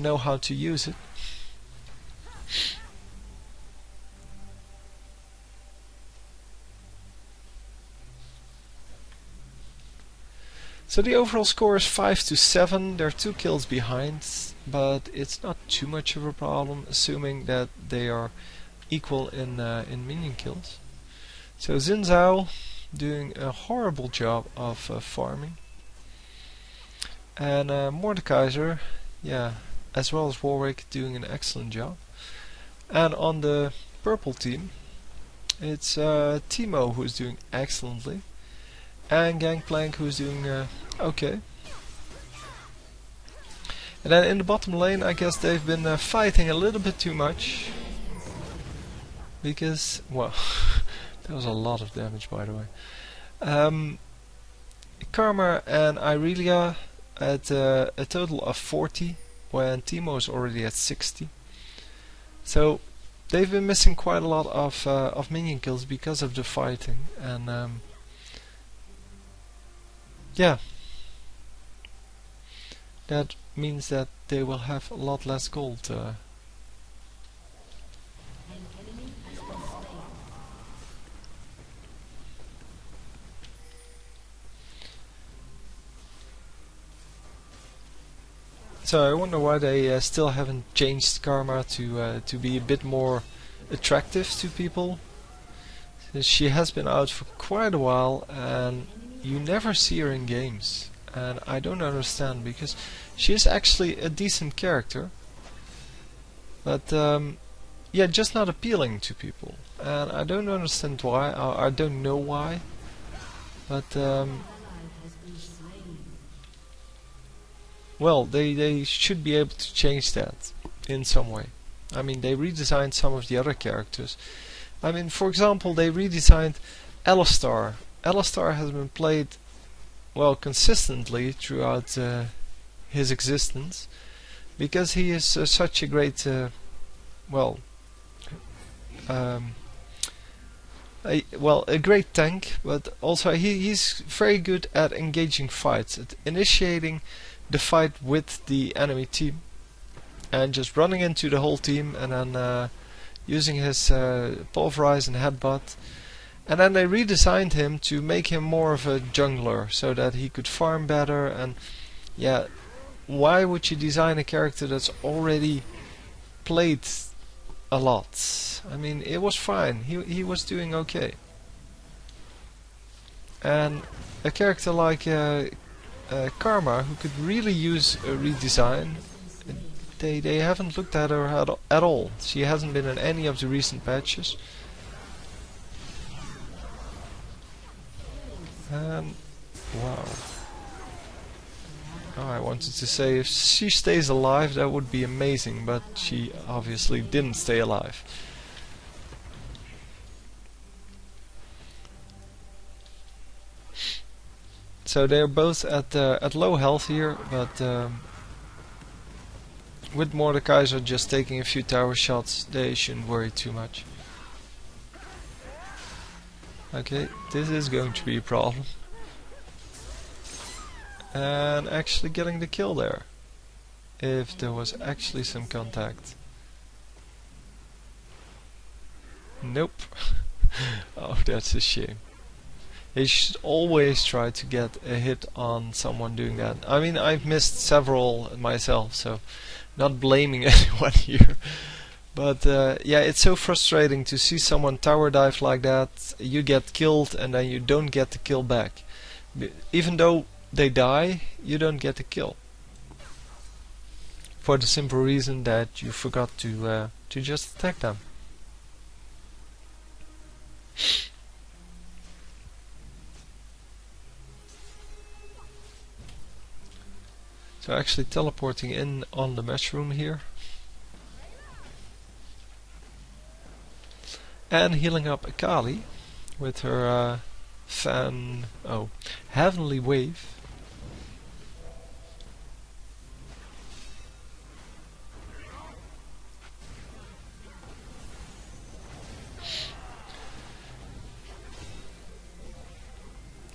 know how to use it. So the overall score is 5-7. They're 2 kills behind, but it's not too much of a problem, assuming that they are equal in minion kills. So Xin Zhao doing a horrible job of farming, and Mordekaiser, yeah, as well as Warwick, doing an excellent job. And on the purple team, it's Timo who's doing excellently, and Gangplank who's doing okay. And then in the bottom lane, I guess they've been fighting a little bit too much, because, well, that was a lot of damage, by the way. Karma and Irelia at a total of 40, when Timo is already at 60. So they've been missing quite a lot of minion kills because of the fighting, and yeah, that means that they will have a lot less gold. So I wonder why they still haven't changed Karma to be a bit more attractive to people. She has been out for quite a while, and you never see her in games, and I don't understand, because she is actually a decent character, but yeah, just not appealing to people, and I don't understand why. I don't know why, but well, they should be able to change that in some way. I mean, they redesigned some of the other characters. I mean, for example, they redesigned Alistar. Alistar has been played, well, consistently throughout his existence, because he is such a great, well, a great tank, but also he's very good at engaging fights, at initiating the fight with the enemy team, and just running into the whole team, and then using his pulverize and headbutt. And then they redesigned him to make him more of a jungler, so that he could farm better. And yeah, why would you design a character that's already played a lot? I mean, it was fine. He was doing okay. And a character like Karma, who could really use a redesign, they haven't looked at her at all. She hasn't been in any of the recent patches. And wow. Oh, I wanted to say, if she stays alive, that would be amazing, but she obviously didn't stay alive. So they're both at low health here, but with Mordekaiser just taking a few tower shots, they shouldn't worry too much. Okay, this is going to be a problem. And actually getting the kill there, if there was actually some contact. Nope. Oh, that's a shame. You should always try to get a hit on someone doing that. I mean, I've missed several myself, so not blaming anyone here. But yeah, it's so frustrating to see someone tower dive like that. You get killed and then you don't get the kill back. Even though they die, you don't get the kill. For the simple reason that you forgot to just attack them. So actually teleporting in on the mushroom here. And healing up Akali with her Heavenly Wave.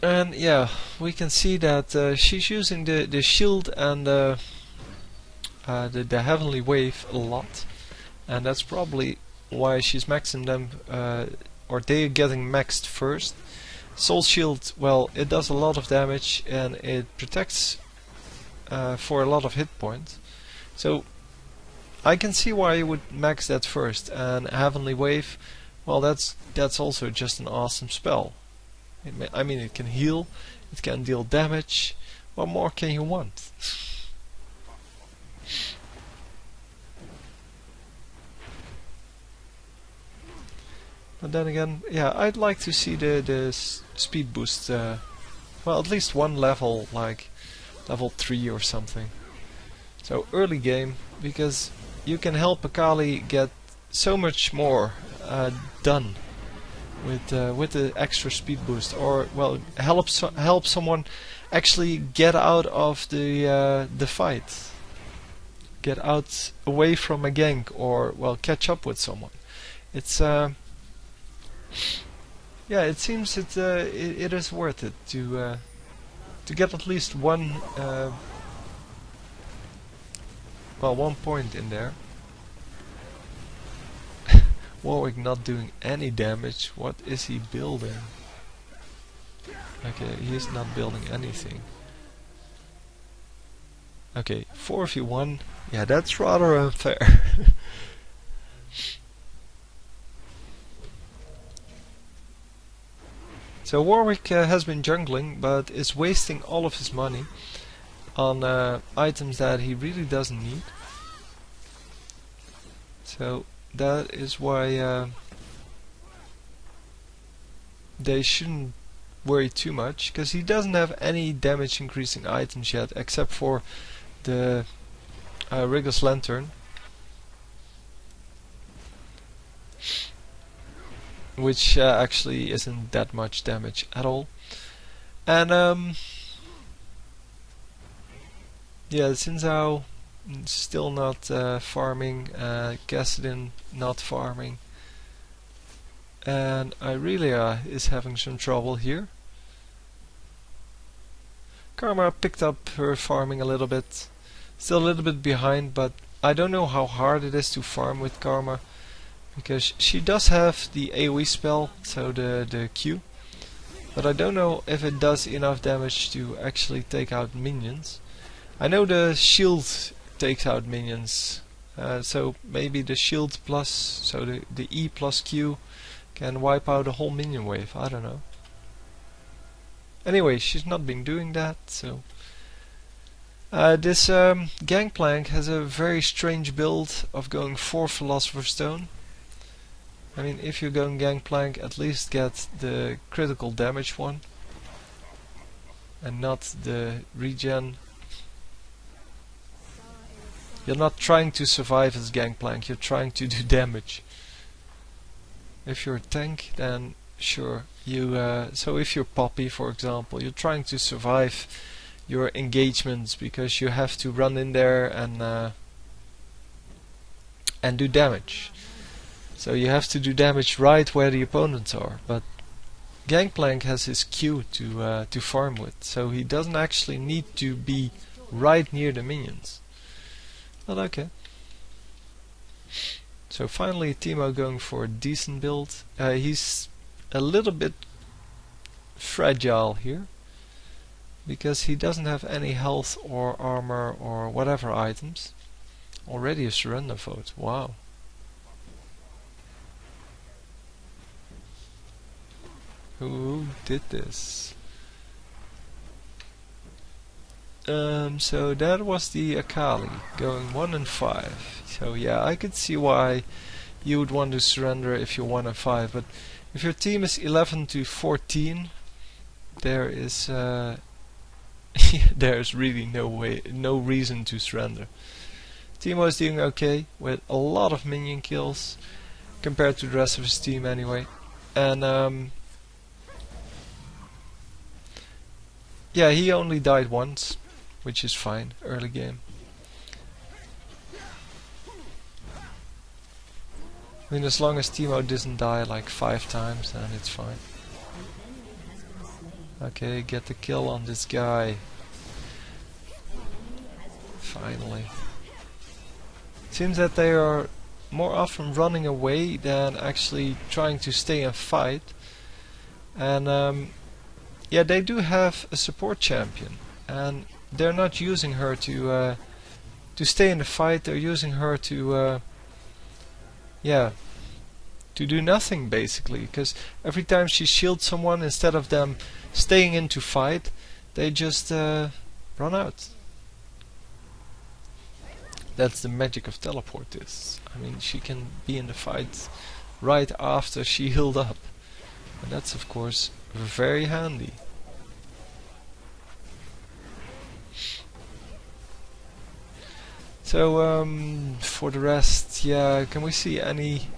And yeah, we can see that she's using the shield and the Heavenly Wave a lot, and that's probably why she's maxing them, or they're getting maxed first. Soul Shield, well, it does a lot of damage and it protects for a lot of hit points. So I can see why you would max that first. And Heavenly Wave, well, that's also just an awesome spell. I mean, it can heal, it can deal damage. What more can you want? But then again, yeah, I'd like to see the speed boost, well, at least one level, like level 3 or something. So early game, because you can help Akali get so much more done with the extra speed boost, or well, help someone actually get out of the fight, get out away from a gank, or well, catch up with someone. It's yeah, it seems it is worth it to get at least one well, 1 point in there. Warwick not doing any damage. What is he building? Okay, he's not building anything. Okay, 4v1. Yeah, that's rather unfair. So Warwick has been jungling, but is wasting all of his money on items that he really doesn't need. So that is why they shouldn't worry too much, because he doesn't have any damage increasing items yet, except for the Rigger's Lantern, which actually isn't that much damage at all. And yeah, Xin still not farming, Kassadin not farming, and Irelia is having some trouble here. Karma picked up her farming a little bit, still a little bit behind, but I don't know how hard it is to farm with Karma, because she does have the AoE spell, so the Q, but I don't know if it does enough damage to actually take out minions. I know the shield takes out minions, so maybe the shield plus, so the E plus Q can wipe out a whole minion wave, I don't know. Anyway, she's not been doing that, so this Gangplank has a very strange build of going 4 Philosopher's Stone. I mean, if you're going Gangplank, at least get the critical damage one and not the regen. You're not trying to survive as Gangplank, you're trying to do damage. If you're a tank, then sure, you so if you're Poppy, for example, you're trying to survive your engagements, because you have to run in there and do damage. So you have to do damage right where the opponents are, but Gangplank has his Q to farm with, so he doesn't actually need to be right near the minions. But okay. So finally Teemo going for a decent build. He's a little bit fragile here, because he doesn't have any health or armor or whatever items. Already a surrender vote, wow. Who did this? So that was the Akali going 1 and 5. So yeah, I could see why you would want to surrender if you're 1 and 5, but if your team is 11 to 14, there is there's really no reason to surrender. Teemo is doing okay with a lot of minion kills compared to the rest of his team anyway, and yeah, he only died once, which is fine, early game. I mean, as long as Teemo doesn't die like 5 times, then it's fine. Okay, get the kill on this guy. Finally. Seems that they are more often running away than actually trying to stay and fight. And yeah, they do have a support champion, and they're not using her to stay in the fight. They're using her to yeah, to do nothing basically, because every time she shields someone, instead of them staying in to fight, they just run out. That's the magic of teleportists. I mean, she can be in the fight right after she healed up, and that's of course very handy. So for the rest, yeah, can we see any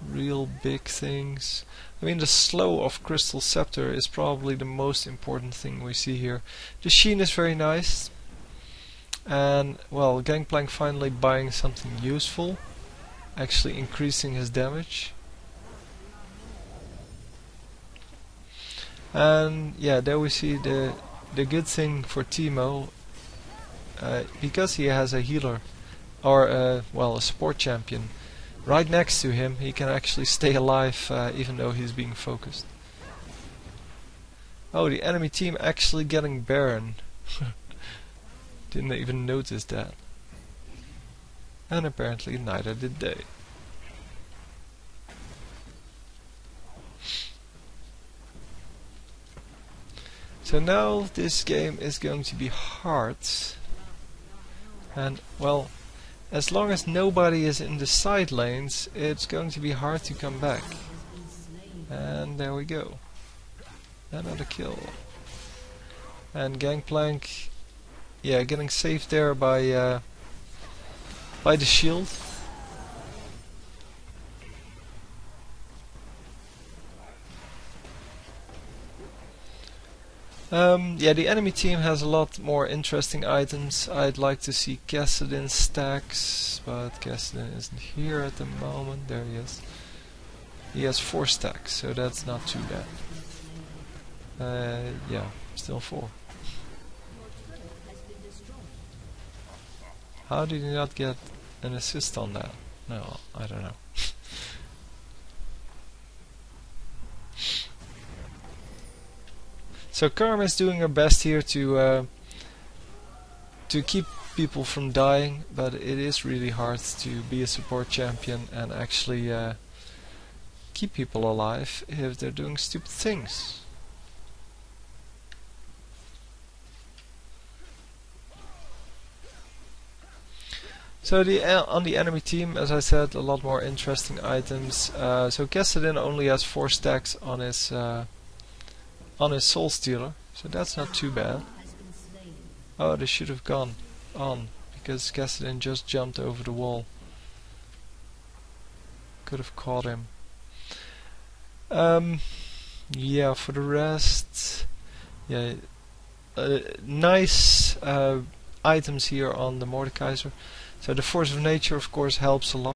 real big things? I mean, the slow of Crystal Scepter is probably the most important thing we see here. The sheen is very nice, and well, Gangplank finally buying something useful, actually increasing his damage. And yeah, there we see the good thing for Teemo, because he has a healer, or well, a support champion right next to him, he can actually stay alive even though he's being focused. Oh, the enemy team actually getting Baron. Didn't even notice that. And apparently neither did they. So now this game is going to be hard. And well, as long as nobody is in the side lanes, it's going to be hard to come back. And there we go. Another kill. And Gangplank, yeah, getting saved there by the shield. Yeah, the enemy team has a lot more interesting items. I'd like to see Kassadin's stacks, but Kassadin isn't here at the moment. There he is. He has 4 stacks, so that's not too bad. Yeah, still 4. How did he not get an assist on that? No, I don't know. So Karma is doing her best here to keep people from dying, but it is really hard to be a support champion and actually keep people alive if they're doing stupid things. So on the enemy team, as I said, a lot more interesting items. So Kassadin only has 4 stacks on his Soul Stealer, so that's not too bad. Oh, they should have gone on, because Kassadin just jumped over the wall. Could have caught him. Yeah, for the rest, yeah, nice items here on the Mordekaiser. So the Force of Nature, of course, helps a lot.